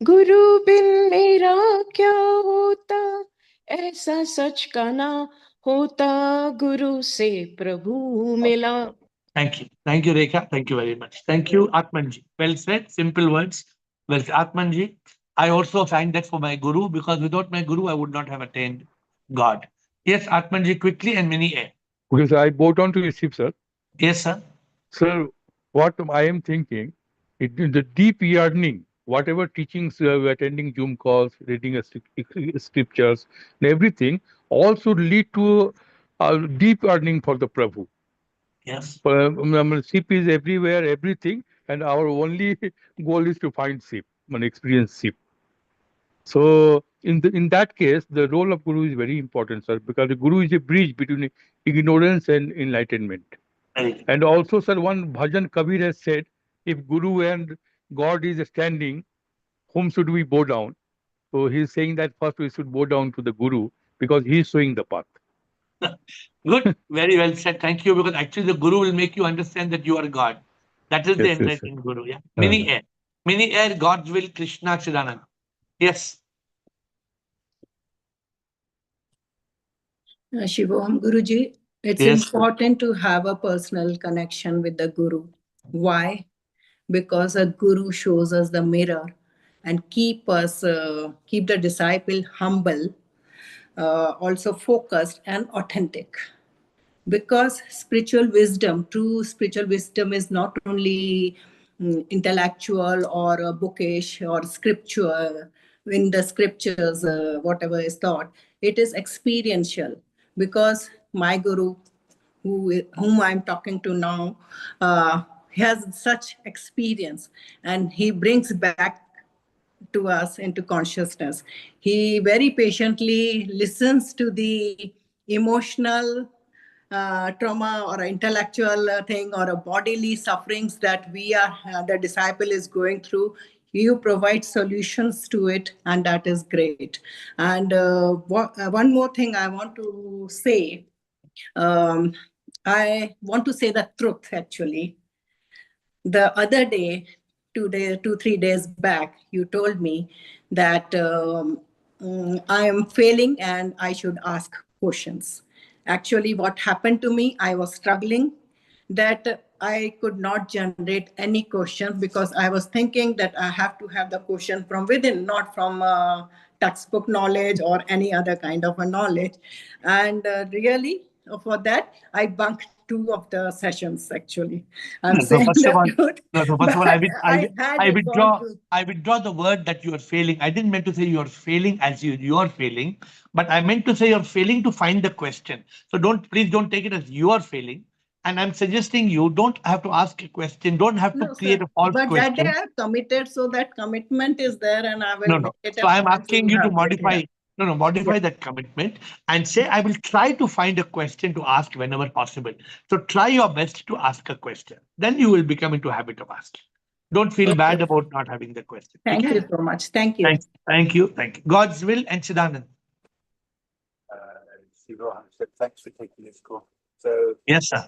गुरु बिन मेरा क्या होता, ऐसा सच का ना होता, गुरु से प्रभु मिला. Thank you, Rekha. Thank you very much. Thank you, Atmanji. Well said, simple words. Well, Atmanji, I also sang that for my guru because without my guru, I would not have attained God. Yes, Atmanji, quickly and many air. Because I bow down to receive, sir. Yes, sir. Sir, what I am thinking, the deep yearning, whatever teachings attending Zoom calls, reading scriptures, and everything, all should lead to a deep yearning for the Prabhu. Yes. SIP is everywhere, everything, and our only goal is to find SIP, experience SIP. So in that case, the role of Guru is very important, sir, because the Guru is a bridge between ignorance and enlightenment. Right. And also, sir, one bhajan Kabir has said, if Guru and God is standing, whom should we bow down? So he's saying that first we should bow down to the Guru because he is showing the path. Good, very well said. Thank you. Because actually, the Guru will make you understand that you are God. That is the enlightened Guru. Yeah. Many air. Many air, God's will, Krishna Chidananda. Yes. Shivoham Guruji, it's important to have a personal connection with the Guru. Why? Because a Guru shows us the mirror and keep the disciple humble, also focused and authentic. Because true spiritual wisdom is not only intellectual or bookish or scriptural, in the scriptures, whatever is taught, it is experiential. Because my guru, whom I'm talking to now, has such experience, and he brings back to us into consciousness. He very patiently listens to the emotional trauma or intellectual thing or a bodily sufferings that the disciple is going through. You provide solutions to it, and that is great. And one more thing I want to say. I want to say the truth, actually. The other day, 3 days back, you told me that I am failing and I should ask questions. Actually, what happened to me, I was struggling that I could not generate any questions because I was thinking that I have to have the question from within, not from textbook knowledge or any other kind of a knowledge. And really, for that, I bunked 2 of the sessions, actually. I'm saying first of all, I withdraw the word that you are failing. I didn't meant to say you are failing as you are failing, but I meant to say you're failing to find the question. So please don't take it as you are failing. And I'm suggesting you don't have to ask a question, don't have to No, create sir. a false But that day question. I committed, so that commitment is there, and I will No, make no. it So a I'm point asking you to have it modify, here. modify that commitment and say, I will try to find a question to ask whenever possible. So try your best to ask a question. Then you will become into habit of asking. Don't feel bad about not having the question. Thank Okay? you so much. Thank you. Thank you. Thank you. God's will and Chidanand. Shiva said, thanks for taking this call. So, yes, sir.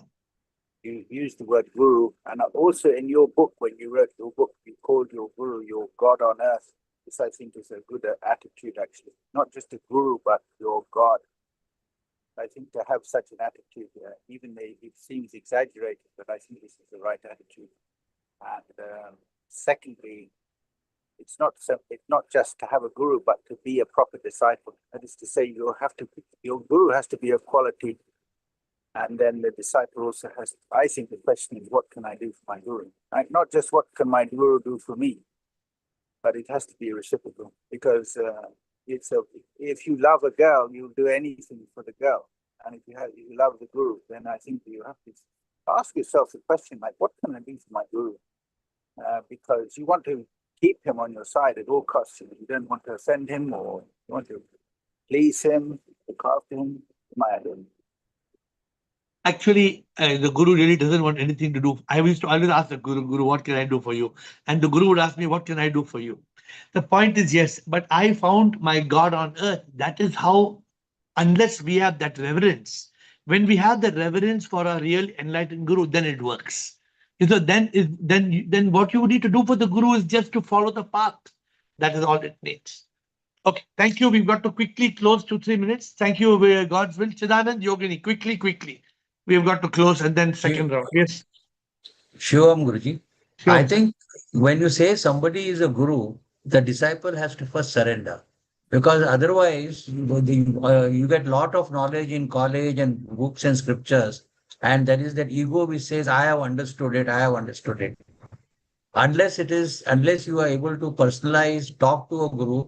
You used the word guru, and also in your book, when you wrote your book, you called your guru your God on earth. This, I think, is a good attitude, actually. Not just a guru, but your God. I think to have such an attitude, even though it seems exaggerated, but I think this is the right attitude. And secondly, it's not just to have a guru, but to be a proper disciple. That is to say, your guru has to be a quality. And then the disciple also has, I think the question is, what can I do for my guru? Right? Not just what can my guru do for me, but it has to be reciprocal. Because if you love a girl, you'll do anything for the girl. And if you love the guru, then I think you have to ask yourself the question, like, what can I do for my guru? Because you want to keep him on your side at all costs. You don't want to offend him, or you want to please him, look after him. Actually, the guru really doesn't want anything to do. I used to always ask the guru, what can I do for you? And the guru would ask me, what can I do for you? The point is, yes, but I found my God on earth. That is how, unless we have that reverence, when we have the reverence for a real enlightened guru, then it works. So then what you need to do for the guru is just to follow the path. That is all it needs. Okay, thank you. We've got to quickly close 2-3 minutes. Thank you, God's will. Chidanand, Yogini, quickly. We've got to close and then second round. Yes. Shivam Guruji. Sure. I think when you say somebody is a guru, the disciple has to first surrender. Because otherwise, you get a lot of knowledge in college and books and scriptures. And there is that ego which says, I have understood it. Unless you are able to personalize, talk to a guru,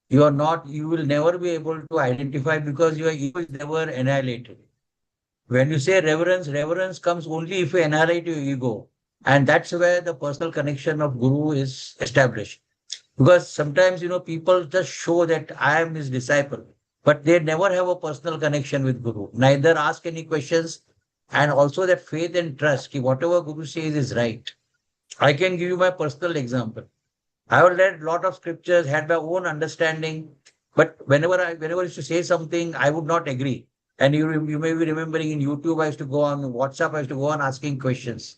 you will never be able to identify, because your ego is never annihilated. When you say reverence comes only if you annihilate your ego. And that's where the personal connection of guru is established. Because sometimes, people just show that I am his disciple, but they never have a personal connection with guru, neither ask any questions, and also that faith and trust, whatever guru says is right. I can give you my personal example. I have read a lot of scriptures, had my own understanding, but whenever I used to say something, I would not agree. And you may be remembering in YouTube, I used to go on WhatsApp, I used to go on asking questions.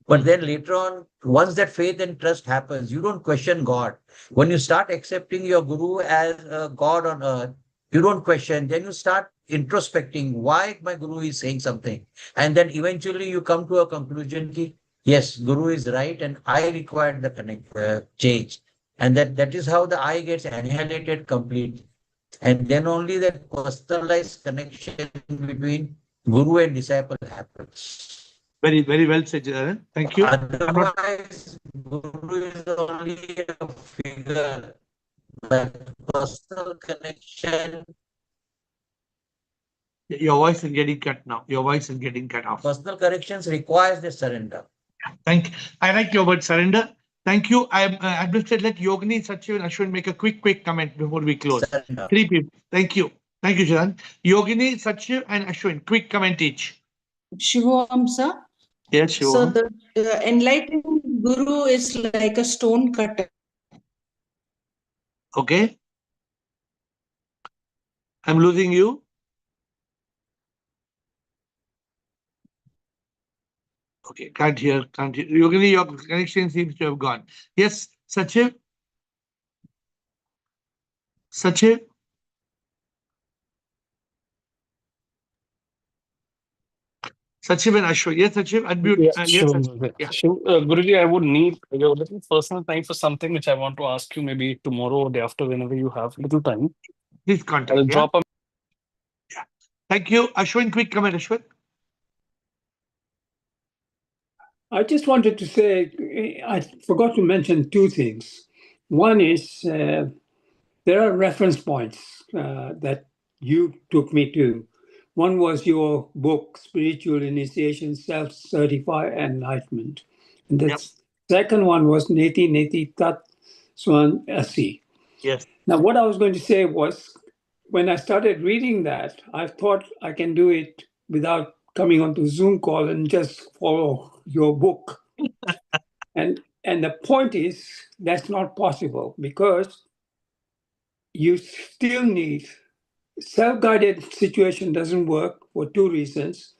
But then later on, once that faith and trust happens, you don't question God. When you start accepting your guru as a God on earth, you don't question. Then you start introspecting why my guru is saying something. And then eventually you come to a conclusion that, yes, guru is right and I require the change. And that is how the I gets annihilated completely. And then only that personalized connection between guru and disciple happens. Very, very well said, Chidanand. Thank you. Otherwise, guru is only a figure, but personal connection. Your voice is getting cut now. Your voice is getting cut off. Personal connections requires the surrender. I like your word surrender. Thank you. I just let Yogini, Sachiv, and Ashwin make a quick comment before we close. Surrender. 3 people. Thank you. Thank you, Chidanand. Yogini, Sachiv, and Ashwin, quick comment each. Shivam, sir. Yes, Shivam. So the enlightened guru is like a stone cutter. Okay. I'm losing you. Okay, can't hear. Yogini, your connection seems to have gone. Yes, Sachiv. Sachiv. Sachiv and Ashwin. Yes, Sachiv, unmute. Yeah, Yes, sure. Sachiv. Yeah. Sure. Guruji, I would need your little personal time for something which I want to ask you maybe tomorrow or day after, whenever you have little time. Please contact. I'll drop a. Yeah. Thank you. Ashwin, quick comment, Ashwin. I just wanted to say, I forgot to mention 2 things. One is there are reference points that you took me to. One was your book, Spiritual Initiation, Self-Certified Enlightenment. And the second one was Neti Neti Tat Swan Asi. Yes. Now, what I was going to say was, when I started reading that, I thought I can do it without coming onto Zoom call and just follow your book. And the point is, that's not possible, because you still need self-guided situation. Doesn't work for two reasons,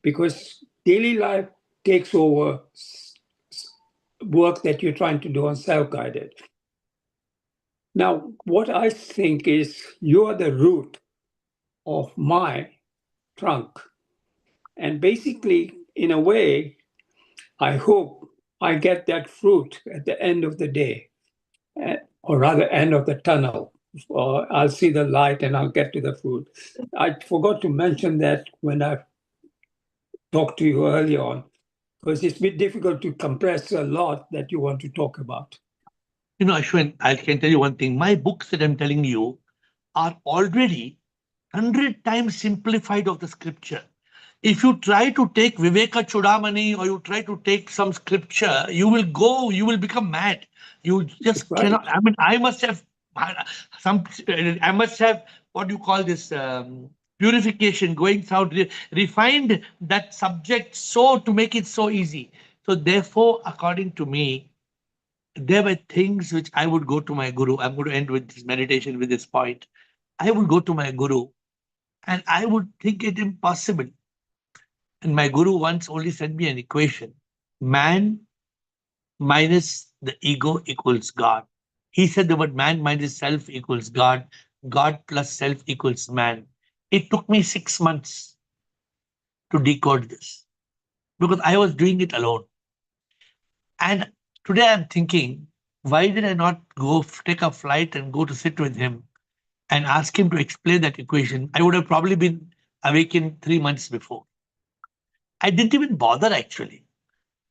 because daily life takes over work that you're trying to do on self-guided. Now, what I think is, you are the root of my trunk. And basically, in a way, I hope I get that fruit at the end of the day, or rather, end of the tunnel. Or I'll see the light and I'll get to the fruit. I forgot to mention that when I talked to you earlier on, because it's a bit difficult to compress a lot that you want to talk about. You know, Ashwin, I can tell you one thing. My books that I'm telling you are already 100 times simplified of the scripture. If you try to take Viveka Chudamani or you try to take some scripture, you will become mad. You just cannot. I mean, I must have what you call this purification, going through, refined that subject so to make it so easy. So therefore, according to me, there were things which I would go to my guru. I'm going to end with this meditation with this point. I would go to my guru and I would think it impossible. And my guru once only sent me an equation: man minus the ego equals God. He said the word man minus self equals God, God plus self equals man. It took me 6 months to decode this because I was doing it alone. And today I'm thinking, why did I not go take a flight and go to sit with him and ask him to explain that equation? I would have probably been awakened 3 months before. I didn't even bother actually.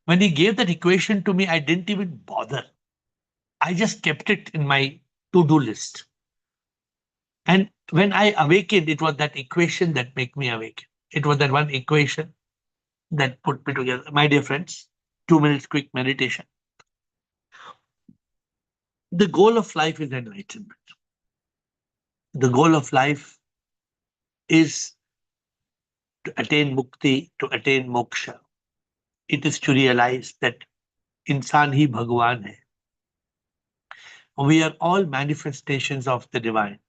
When he gave that equation to me, I didn't even bother. I just kept it in my to-do list. And when I awakened, it was that equation that made me awaken. It was that one equation that put me together. My dear friends, 2 minutes quick meditation. The goal of life is enlightenment. The goal of life is to attain mukti, to attain moksha. It is to realize that insan hi Bhagwan hai. We are all manifestations of the divine.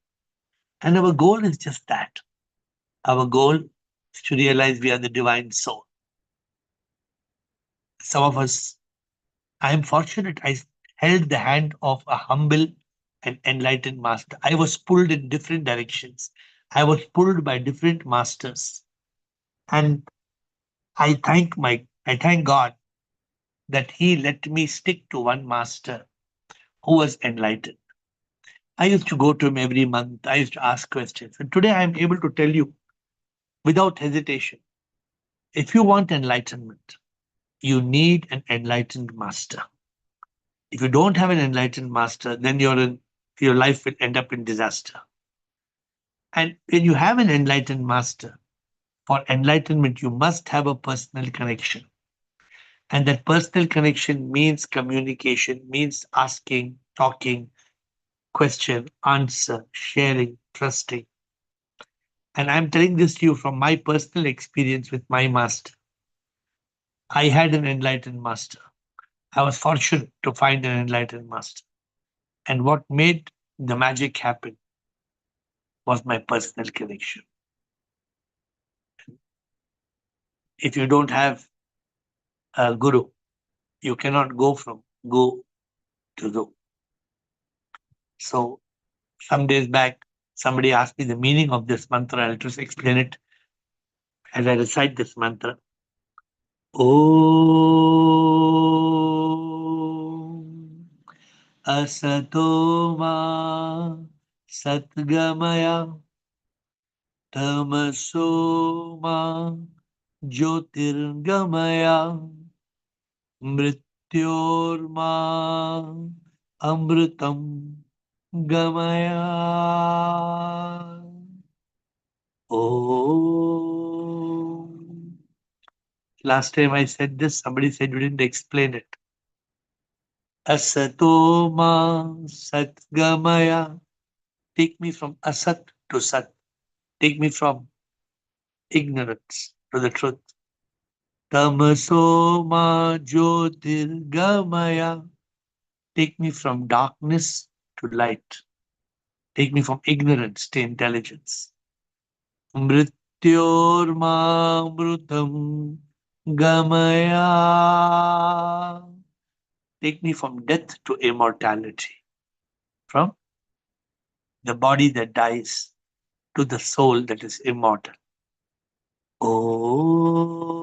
And our goal is just that. Our goal is to realize we are the divine soul. Some of us, I am fortunate, I held the hand of a humble and enlightened master. I was pulled in different directions. I was pulled by different masters. And I thank God that he let me stick to one master who was enlightened. I used to go to him every month. I used to ask questions. And today I am able to tell you without hesitation, if you want enlightenment, you need an enlightened master. If you don't have an enlightened master, then your life will end up in disaster. And when you have an enlightened master, for enlightenment, you must have a personal connection. And that personal connection means communication, means asking, talking, question, answer, sharing, trusting. And I'm telling this to you from my personal experience with my master. I had an enlightened master. I was fortunate to find an enlightened master. And what made the magic happen was my personal connection. If you don't have a guru, you cannot go from go to do. So some days back, somebody asked me the meaning of this mantra. I'll just explain it as I recite this mantra. Om Asato Ma Satgamaya Tamaso Ma Jyotirgamaya Mrityorma Amritam Gamaya. Oh. Last time I said this, somebody said you didn't explain it. Asatoma Satgamaya. Take me from Asat to Sat. Take me from ignorance to the truth. Tamasoma Jyotirgamaya. Take me from darkness to light. Take me from ignorance to intelligence. Mrityormamrutam Gamaya. Take me from death to immortality. From the body that dies to the soul that is immortal. Oh.